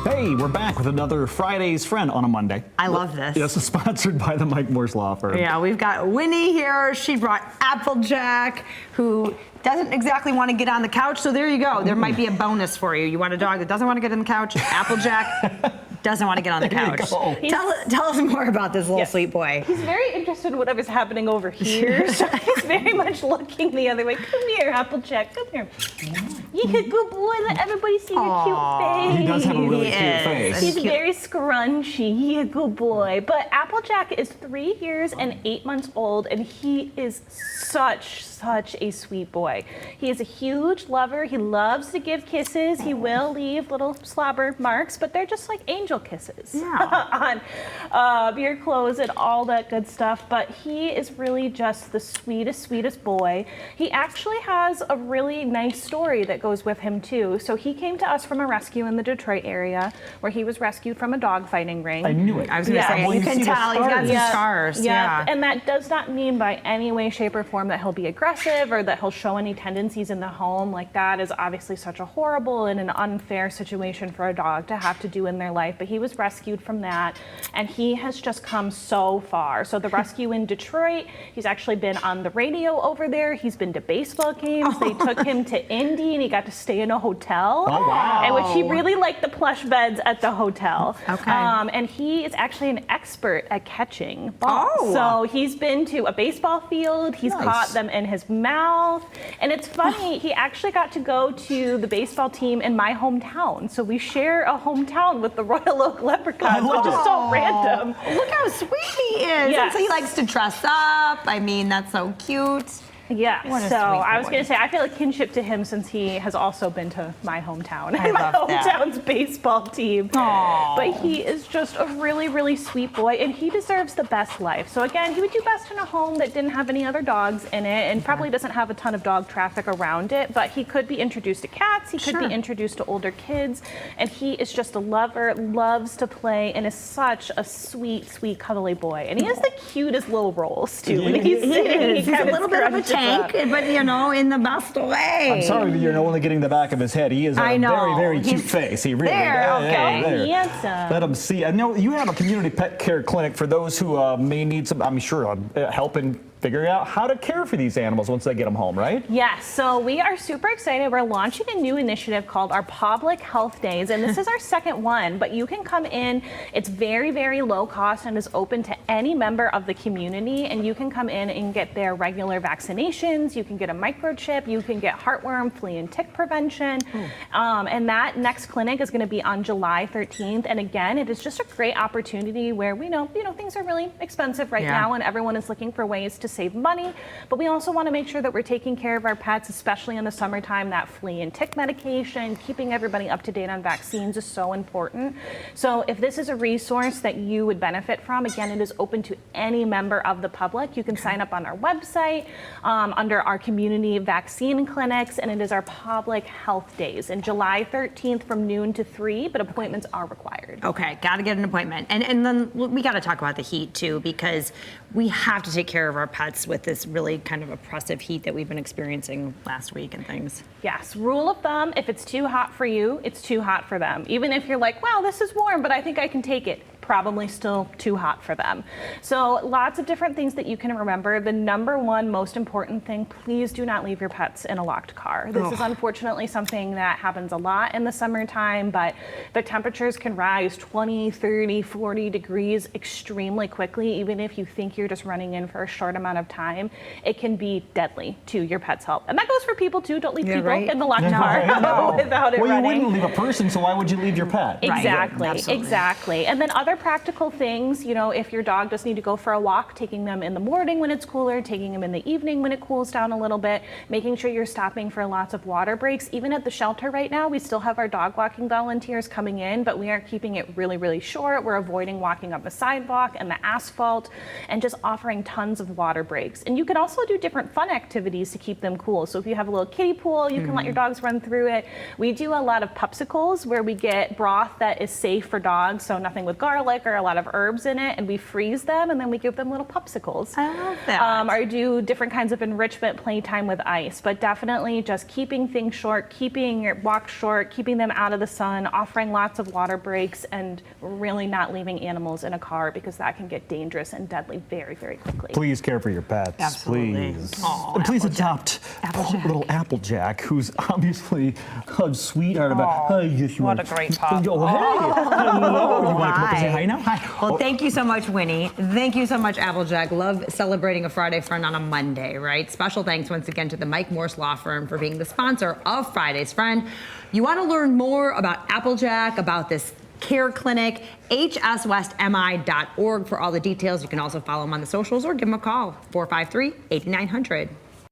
Hey, we're back with another Friday's Friend on a Monday. I love this. This is sponsored by the Mike Morse Law Firm. Yeah, we've got Winnie here. She brought Applejack, who doesn't exactly want to get on the couch, so there you go. There might be a bonus for you. You want a dog that doesn't want to get on the couch? Applejack doesn't want to get on the couch. Tell us more about this little sweet boy. He's very interested in whatever's happening over here, so he's very much looking the other way. Come here, Applejack, come here. You're a good boy, let everybody see your cute face. He does have a really cute face. He's very scrunchy, he's a good boy. But Applejack is 3 years and 8 months old, and he is such a sweet boy. He is a huge lover. He loves to give kisses. He will leave little slobber marks, but they're just like angel kisses on your clothes and all that good stuff. But he is really just the sweetest boy. He actually has a really nice story that goes with him too. So he came to us from a rescue in the Detroit area where he was rescued from a dog fighting ring. I knew it. I was going to say, Well, you can tell he's got some scars. Yeah, and that does not mean by any way, shape, or form that he'll be aggressive or that he'll show any tendencies in the home. Like, that is obviously such a horrible and an unfair situation for a dog to have to do in their life. But he was rescued from that, and he has just come so far. So the rescue in Detroit, he's actually been on the radio over there. He's been to baseball games. They took him to Indy, and he got to stay in a hotel. Oh, wow. In which he really liked the plush beds at the hotel. Okay. And he is actually an expert at catching balls. So he's been to a baseball field. He's caught them in his mouth. And it's funny, he actually got to go to the baseball team in my hometown. So we share a hometown with the Royal Oak Leprechauns, which is so random. Look how sweet he is. Yes. And so he likes to dress up. I mean, that's so cute. Yeah, What a so sweet I was boy. going to say, I feel a kinship to him since he has also been to my hometown I and my love that. hometown's baseball team. Aw. But he is just a really sweet boy, and he deserves the best life. So again, he would do best in a home that didn't have any other dogs in it and probably doesn't have a ton of dog traffic around it, but he could be introduced to cats, he could be introduced to older kids, and he is just a lover, loves to play, and is such a sweet cuddly boy. And he has the cutest little rolls too. When he's sitting, He's a kinda little bit of a scrunches up. tank, but you know, in the best way. I'm sorry that you're only getting the back of his head. He is a I know. very cute He's face. He really there, okay. there. Handsome. Let him see. I know you have a community pet care clinic for those who may need some, I'm sure, help in figuring out how to care for these animals once they get them home, right? Yes, so we are super excited. We're launching a new initiative called our Public Health Days, and this is our second one, but you can come in. It's very low cost and is open to any member of the community, and you can come in and get their regular vaccinations. You can get a microchip. You can get heartworm, flea, and tick prevention. And that next clinic is going to be on July 13th. And again, it is just a great opportunity where we know things are really expensive right now, and everyone is looking for ways to save money, but we also want to make sure that we're taking care of our pets, especially in the summertime. That flea and tick medication, keeping everybody up to date on vaccines is so important. So if this is a resource that you would benefit from, again, it is open to any member of the public. You can sign up on our website under our community vaccine clinics, and it is our Public Health Days in July 13th from noon to 3, but appointments are required. Okay, got to get an appointment. And then we got to talk about the heat too, because we have to take care of our pets with this really kind of oppressive heat that we've been experiencing last week and things. Yes, rule of thumb, if it's too hot for you, it's too hot for them. Even if you're like, wow, this is warm, but I think I can take it. Probably still too hot for them. So lots of different things that you can remember. The number one most important thing, please do not leave your pets in a locked car. This is unfortunately something that happens a lot in the summertime, but the temperatures can rise 20, 30, 40 degrees extremely quickly. Even if you think you're just running in for a short amount of time, it can be deadly to your pet's health. And that goes for people too. Don't leave people in the locked car without it running. running. Well, you wouldn't leave a person, so why would you leave your pet? Exactly. And then other practical things, if your dog does need to go for a walk, taking them in the morning when it's cooler, taking them in the evening when it cools down a little bit, making sure you're stopping for lots of water breaks. Even at the shelter right now, we still have our dog walking volunteers coming in, but we are keeping it really short. We're avoiding walking up the sidewalk and the asphalt and just offering tons of water breaks. And you can also do different fun activities to keep them cool. So if you have a little kiddie pool, you can let your dogs run through it. We do a lot of pupsicles where we get broth that is safe for dogs, so nothing with garlic garlic or a lot of herbs in it, and we freeze them, and then we give them little popsicles. I love that. Or do different kinds of enrichment playtime with ice, but definitely just keeping things short, keeping your walk short, keeping them out of the sun, offering lots of water breaks, and really not leaving animals in a car because that can get dangerous and deadly very, very quickly. Please care for your pets. Absolutely. Please. Aw, And please Applejack. adopt little Applejack, who's obviously a sweetheart about. Aw, Yes, you what are. a great pup. Oh, hey. Hello. You want to come up and say Hi. hi now? Hi. Well, Oh, thank you so much, Winnie. Thank you so much, Applejack. Love celebrating a Friday Friend on a Monday, right? Special thanks once again to the Mike Morse Law Firm for being the sponsor of Friday's Friend. You want to learn more about Applejack, about this care clinic, hswestmi.org for all the details. You can also follow them on the socials or give them a call, 453-8900.